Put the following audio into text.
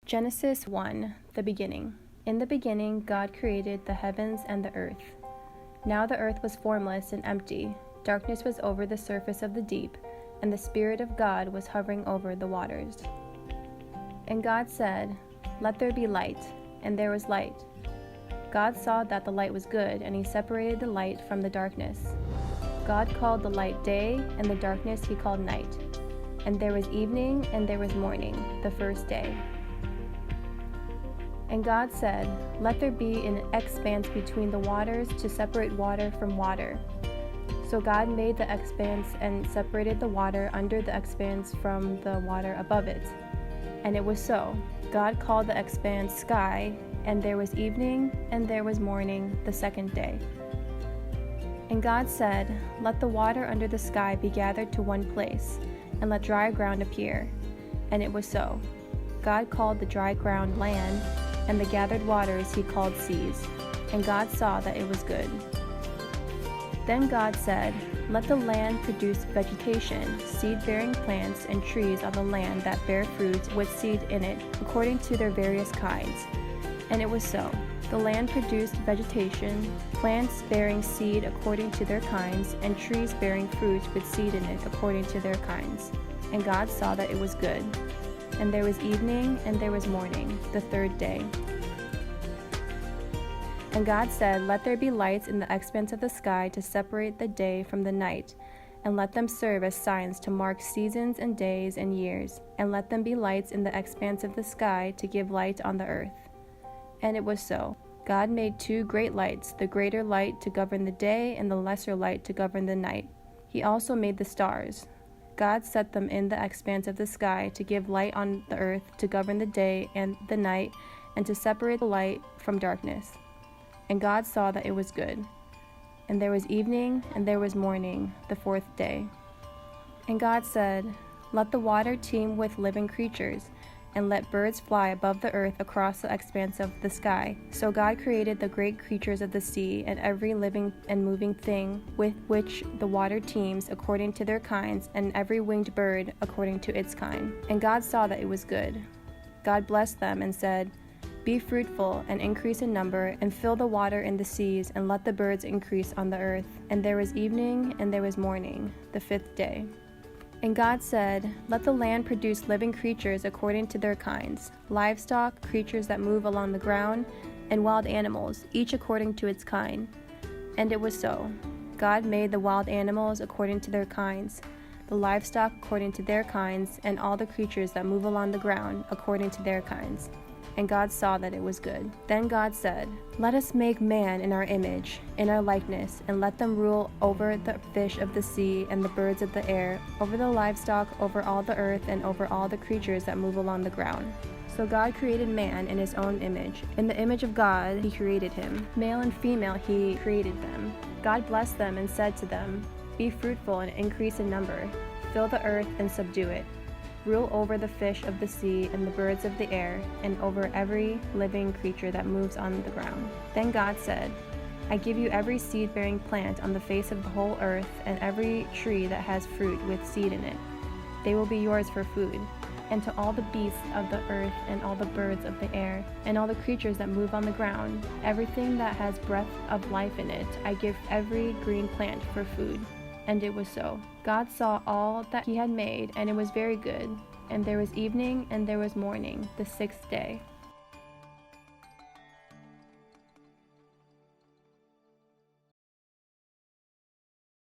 Genesis 1, the beginning. In the beginning, God created the heavens and the earth. Now the earth was formless and empty. Darkness was over the surface of the deep, and the Spirit of God was hovering over the waters. And God said, "Let there be light," and there was light. God saw that the light was good, and he separated the light from the darkness. God called the light day, and the darkness he called night. And there was evening, and there was morning, the first day. And God said, "Let there be an expanse between the waters to separate water from water." So God made the expanse and separated the water under the expanse from the water above it. And it was so. God called the expanse sky, and there was evening, and there was morning, the second day. And God said, "Let the water under the sky be gathered to one place, and let dry ground appear." And it was so. God called the dry ground land, and the gathered waters he called seas. And God saw that it was good. Then God said, "Let the land produce vegetation, seed-bearing plants and trees on the land that bear fruit with seed in it, according to their various kinds." And it was so. The land produced vegetation, plants bearing seed according to their kinds, and trees bearing fruit with seed in it according to their kinds. And God saw that it was good. And there was evening, and there was morning, the third day. And God said, "Let there be lights in the expanse of the sky to separate the day from the night, and let them serve as signs to mark seasons and days and years, and let them be lights in the expanse of the sky to give light on the earth." And it was so. God made two great lights, the greater light to govern the day, and the lesser light to govern the night. He also made the stars. God set them in the expanse of the sky to give light on the earth, to govern the day and the night, and to separate the light from darkness. And God saw that it was good. And there was evening, and there was morning, the fourth day. And God said, "Let the water teem with living creatures, and let birds fly above the earth across the expanse of the sky." So God created the great creatures of the sea, and every living and moving thing with which the water teems according to their kinds, and every winged bird according to its kind. And God saw that it was good. God blessed them and said, "Be fruitful and increase in number, and fill the water in the seas, and let the birds increase on the earth." And there was evening, and there was morning, the fifth day. And God said, "Let the land produce living creatures according to their kinds, livestock, creatures that move along the ground, and wild animals, each according to its kind." And it was so. God made the wild animals according to their kinds, the livestock according to their kinds, and all the creatures that move along the ground according to their kinds. And God saw that it was good. Then God said, "Let us make man in our image, in our likeness, and let them rule over the fish of the sea and the birds of the air, over the livestock, over all the earth, and over all the creatures that move along the ground." So God created man in his own image. In the image of God he created him. Male and female he created them. God blessed them and said to them, "Be fruitful and increase in number. Fill the earth and subdue it. Rule over the fish of the sea and the birds of the air, and over every living creature that moves on the ground." Then God said, "I give you every seed-bearing plant on the face of the whole earth, and every tree that has fruit with seed in it. They will be yours for food. And to all the beasts of the earth, and all the birds of the air, and all the creatures that move on the ground, everything that has breath of life in it, I give every green plant for food." And it was so. God saw all that he had made, and it was very good. And there was evening, and there was morning, the sixth day.